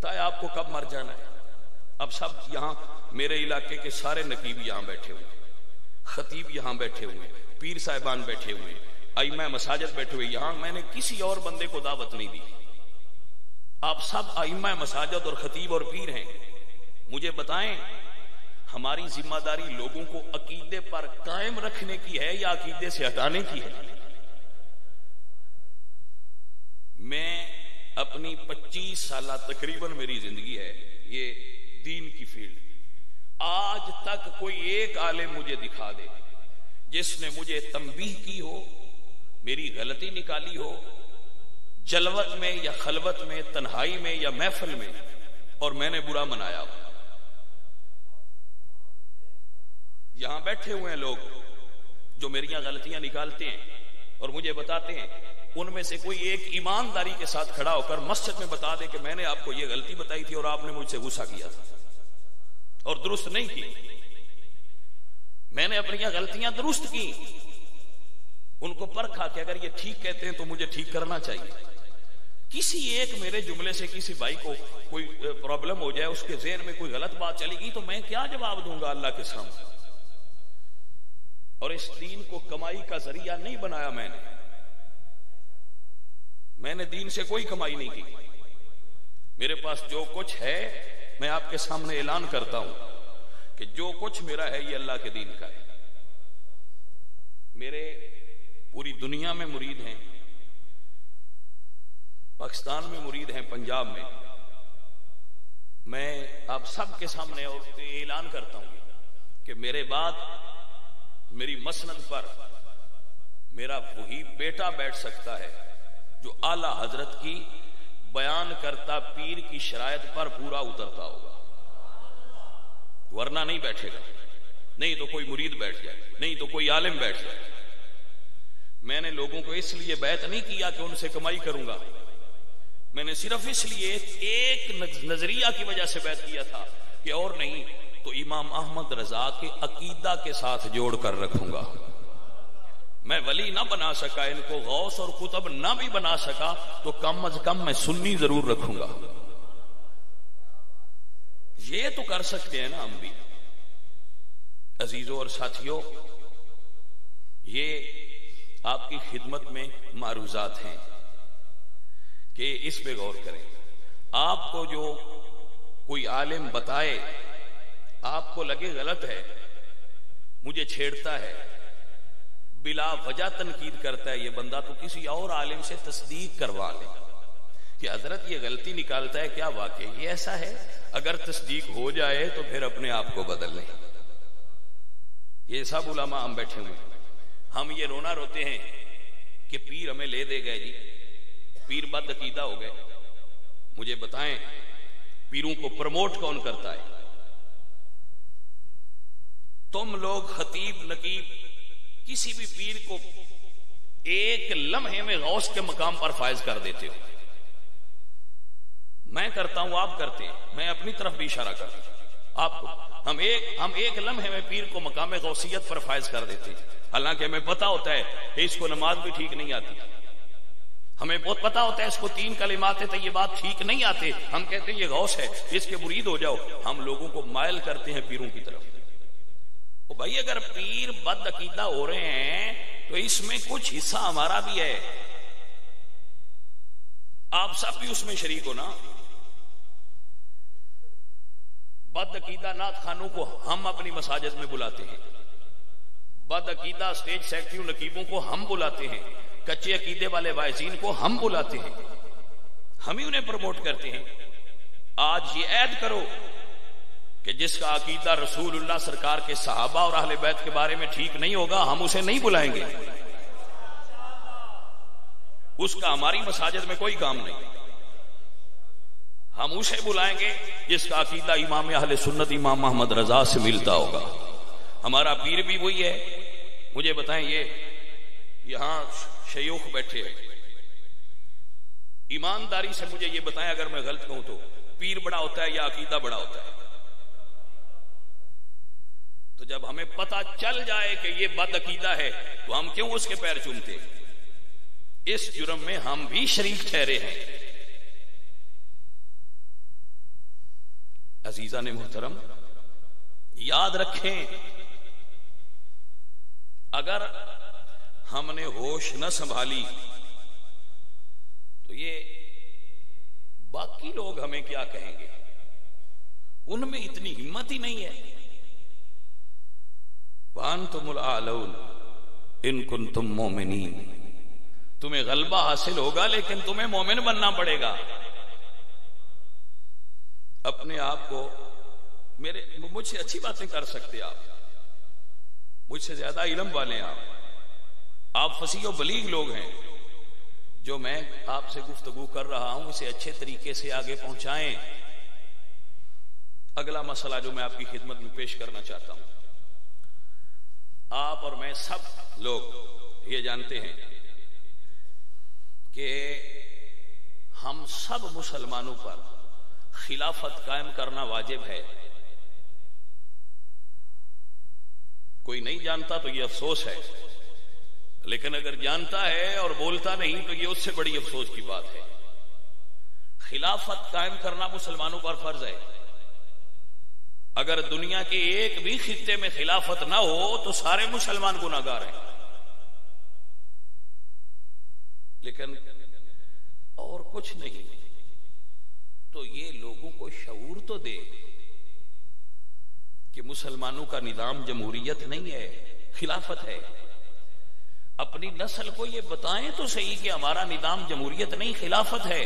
پتہ ہے آپ کو کب مر جانا ہے؟ اب سب یہاں میرے علاقے کے سارے نقیب یہاں بیٹھے ہوئے، خطیب یہاں بیٹھے ہوئے، پیر صاحبان بیٹھے ہوئے، ائمہ مساجد بیٹھے ہوئے، یہاں میں نے کسی اور بندے کو دعوت نہیں دی. آپ سب ائمہ مساجد اور خطیب اور پیر ہیں. مجھے بتائیں ہماری ذمہ داری لوگوں کو عقیدے پر قائم رکھنے کی ہے یا عقیدے سے ہٹانے کی ہے؟ میں اپنی 25 سالہ تقریباً میری زندگی ہے یہ دین کی فیلڈ، آج تک کوئی ایک عالم مجھے دکھا دے جس نے مجھے تنبیہ کی ہو، میری غلطی نکالی ہو، جلوت میں یا خلوت میں، تنہائی میں یا محفل میں، اور میں نے برا منایا ہو. یہاں بیٹھے ہوئے ہیں لوگ جو میریاں غلطیاں نکالتے ہیں اور مجھے بتاتے ہیں، ان میں سے کوئی ایک ایمانداری کے ساتھ کھڑا ہو کر مسجد میں بتا دے کہ میں نے آپ کو یہ غلطی بتائی تھی اور آپ نے مجھ سے غصہ کیا تھا اور درست نہیں کی. میں نے اپنی غلطیاں درست کی، ان کو پرکھا کہ اگر یہ ٹھیک کہتے ہیں تو مجھے ٹھیک کرنا چاہیے. کسی ایک میرے جملے سے کسی بھائی کو کوئی پرابلم ہو جائے، اس کے ذہن میں کوئی غلط بات چلی گئی تو میں کیا جواب دوں گا اللہ کے سامنے؟ اور اس دین کو کمائی کا ذریعہ نہیں بنایا میں نے دین سے کوئی کمائی نہیں کی. میرے پاس جو کچھ ہے میں آپ کے سامنے اعلان کرتا ہوں کہ جو کچھ میرا ہے یہ اللہ کے دین کا ہے. میرے پوری دنیا میں مرید ہیں، پاکستان میں مرید ہیں، پنجاب میں. میں آپ سب کے سامنے اعلان کرتا ہوں کہ میرے بعد میری مسند پر میرا وہی بیٹا بیٹھ سکتا ہے جو اعلی حضرت کی بیان کرتا پیر کی شرائط پر پورا اترتا ہوگا، ورنہ نہیں بیٹھے گا. نہیں تو کوئی مرید بیٹھ جائے، نہیں تو کوئی عالم بیٹھ جائے. میں نے لوگوں کو اس لیے بیعت نہیں کیا کہ ان سے کمائی کروں گا، میں نے صرف اس لیے ایک نظریہ کی وجہ سے بیعت کیا تھا کہ اور نہیں تو امام احمد رضا کے عقیدہ کے ساتھ جوڑ کر رکھوں گا. میں ولی نہ بنا سکا، ان کو غوث اور قطب نہ بھی بنا سکا، تو کم از کم میں سنی ضرور رکھوں گا. یہ تو کر سکتے ہیں نا ہم بھی. عزیزوں اور ساتھیوں، یہ آپ کی خدمت میں معروضات ہیں کہ اس پہ غور کریں. آپ کو جو کوئی عالم بتائے، آپ کو لگے غلط ہے، مجھے چھیڑتا ہے، بلا وجہ تنقید کرتا ہے، یہ بندہ تو کسی اور عالم سے تصدیق کروا لے کہ حضرت یہ غلطی نکالتا ہے، کیا واقعی یہ ایسا ہے؟ اگر تصدیق ہو جائے تو پھر اپنے آپ کو بدل لیں. یہ سب علماء ہم بیٹھے ہوئے، ہم یہ رونا روتے ہیں کہ پیر ہمیں لے دے گئے جی، پیر بد عقیدہ ہو گئے. مجھے بتائیں پیروں کو پروموٹ کون کرتا ہے؟ تم لوگ خطیب نقیب کسی بھی پیر کو ایک لمحے میں غوث کے مقام پر فائز کر دیتے ہو. میں کرتا ہوں، آپ کرتے ہیں، میں اپنی طرف بھی اشارہ کرتا ہوں آپ کو. ہم ایک لمحے میں پیر کو مقام غوثیت پر فائز کر دیتے ہیں، حالانکہ ہمیں پتا ہوتا ہے کہ اس کو نماز بھی ٹھیک نہیں آتی. ہمیں بہت پتا ہوتا ہے اس کو 3 کلمات طیبات ٹھیک نہیں آتے. ہم کہتے ہیں یہ غوث ہے، اس کے مرید ہو جاؤ. ہم لوگوں کو مائل کرتے ہیں پیروں کی طرف. بھائی اگر پیر بد عقیدہ ہو رہے ہیں تو اس میں کچھ حصہ ہمارا بھی ہے، آپ سب بھی اس میں شریک ہو نا. بد عقیدہ نعت خانوں کو ہم اپنی مساجد میں بلاتے ہیں، بد عقیدہ اسٹیج سیکرٹریوں نقیبوں کو ہم بلاتے ہیں، کچے عقیدے والے واعظین کو ہم بلاتے ہیں، ہم ہی انہیں پروموٹ کرتے ہیں. آج یہ عہد کرو کہ جس کا عقیدہ رسول اللہ سرکار کے صحابہ اور اہل بیت کے بارے میں ٹھیک نہیں ہوگا، ہم اسے نہیں بلائیں گے. اس کا ہماری مساجد میں کوئی کام نہیں. ہم اسے بلائیں گے جس کا عقیدہ امام اہل سنت امام محمد رضا سے ملتا ہوگا. ہمارا پیر بھی وہی ہے. مجھے بتائیں، یہ یہاں شیوخ بیٹھے ہیں، ایمانداری سے مجھے یہ بتائیں اگر میں غلط کہوں تو پیر بڑا ہوتا ہے یا عقیدہ بڑا ہوتا ہے؟ تو جب ہمیں پتہ چل جائے کہ یہ بد عقیدہ ہے تو ہم کیوں اس کے پیر چومتے؟ اس جرم میں ہم بھی شریک ٹھہرے ہیں. عزیزان محترم یاد رکھیں، اگر ہم نے ہوش نہ سنبھالی تو یہ باقی لوگ ہمیں کیا کہیں گے؟ ان میں اتنی ہمت ہی نہیں ہے. وَأَنْتُمُ الْأَعْلَوْنَ إِن كُنتُم مُؤْمِنِينَ، تمہیں غلبہ حاصل ہوگا لیکن تمہیں مومن بننا پڑے گا. اپنے آپ کو مجھ سے اچھی باتیں کر سکتے، آپ مجھ سے زیادہ علم والے ہیں، آپ فصیح و بلیغ لوگ ہیں. جو میں آپ سے گفتگو کر رہا ہوں اسے اچھے طریقے سے آگے پہنچائیں. اگلا مسئلہ جو میں آپ کی خدمت میں پیش کرنا چاہتا ہوں، آپ اور میں سب لوگ یہ جانتے ہیں کہ ہم سب مسلمانوں پر خلافت قائم کرنا واجب ہے. کوئی نہیں جانتا تو یہ افسوس ہے، لیکن اگر جانتا ہے اور بولتا نہیں تو یہ اس سے بڑی افسوس کی بات ہے. خلافت قائم کرنا مسلمانوں پر فرض ہے. اگر دنیا کے ایک بھی خطے میں خلافت نہ ہو تو سارے مسلمان گناہگار ہیں. لیکن اور کچھ نہیں تو یہ لوگوں کو شعور تو دے کہ مسلمانوں کا نظام جمہوریت نہیں ہے، خلافت ہے. اپنی نسل کو یہ بتائیں تو صحیح کہ ہمارا نظام جمہوریت نہیں، خلافت ہے.